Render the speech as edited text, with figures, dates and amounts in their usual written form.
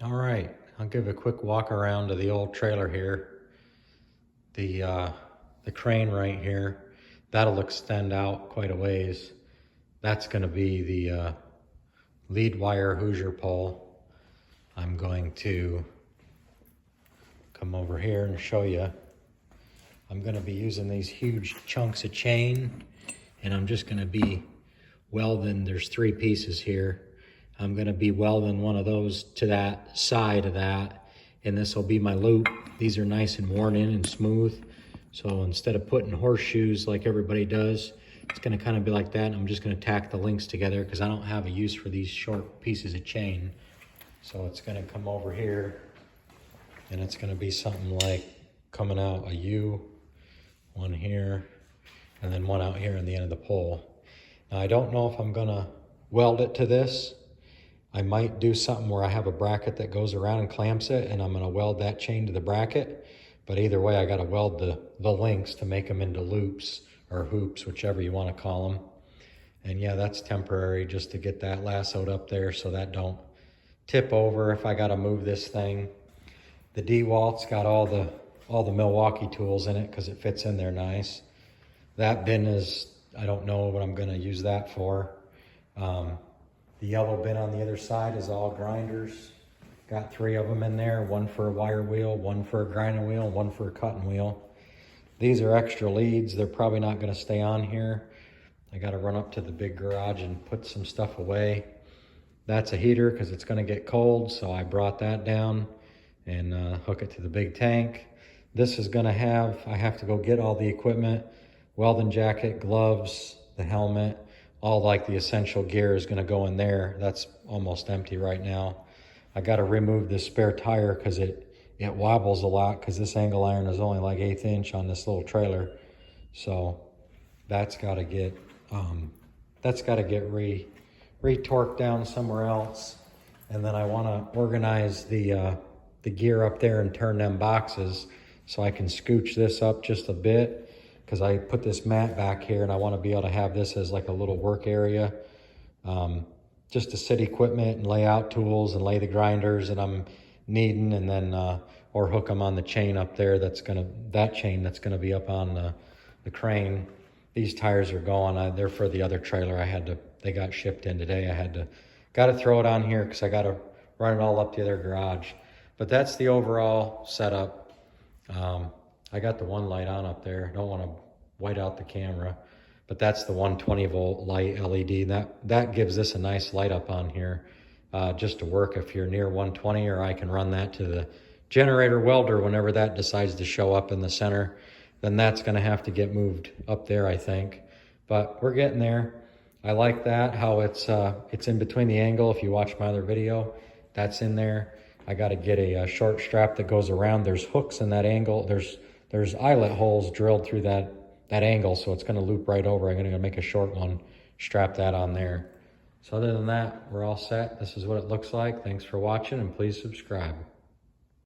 All right, I'll give a quick walk around to the old trailer here. The crane right here, that'll extend out quite a ways. That's gonna be the lead wire Hoosier pole. I'm going to come over here and show you. I'm gonna be using these huge chunks of chain, and I'm just gonna be welding, there's 3 pieces here. I'm gonna be welding one of those to that side of that, and this will be my loop. These are nice and worn in and smooth. So instead of putting horseshoes like everybody does, it's gonna kind of be like that. I'm just gonna tack the links together because I don't have a use for these short pieces of chain. So it's gonna come over here, and it's gonna be something like coming out a U, one here, and then one out here on the end of the pole. Now I don't know if I'm gonna weld it to this. I might do something where I have a bracket that goes around and clamps it, and I'm gonna weld that chain to the bracket. But either way, I gotta weld the links to make them into loops or hoops, whichever you wanna call them. And yeah, that's temporary, just to get that lassoed up there so that don't tip over if I gotta move this thing. The DeWalt's got all the Milwaukee tools in it because it fits in there nice. That bin is, I don't know what I'm gonna use that for. The yellow bin on the other side is all grinders. Got 3 of them in there, one for a wire wheel, one for a grinding wheel, and one for a cutting wheel. These are extra leads. They're probably not gonna stay on here. I gotta run up to the big garage and put some stuff away. That's a heater because it's gonna get cold, so I brought that down and hook it to the big tank. This is gonna have, I have to go get all the equipment, welding jacket, gloves, the helmet, all like the essential gear is gonna go in there. That's almost empty right now. I gotta remove this spare tire because it wobbles a lot because this angle iron is only like 1/8 inch on this little trailer. So that's gotta get re-torqued down somewhere else. And then I wanna organize the gear up there and turn them boxes so I can scooch this up just a bit, because I put this mat back here and I want to be able to have this as like a little work area, just to sit equipment and lay out tools and lay the grinders that I'm needing, and then or hook them on the chain up there. That chain that's gonna be up on the crane. These tires are gone. They're for the other trailer. They got shipped in today. Got to throw it on here because I got to run it all up the other garage. But that's the overall setup. I got the one light on up there. Don't want to white out the camera, but that's the 120 volt light LED. That gives this a nice light up on here, just to work if you're near 120, or I can run that to the generator welder whenever that decides to show up in the center. Then that's gonna have to get moved up there, I think. But we're getting there. I like that, how it's in between the angle. If you watch my other video, that's in there. I gotta get a short strap that goes around. There's hooks in that angle. There's eyelet holes drilled through that angle, so it's gonna loop right over. I'm gonna make a short one, strap that on there. So other than that, we're all set. This is what it looks like. Thanks for watching, and please subscribe.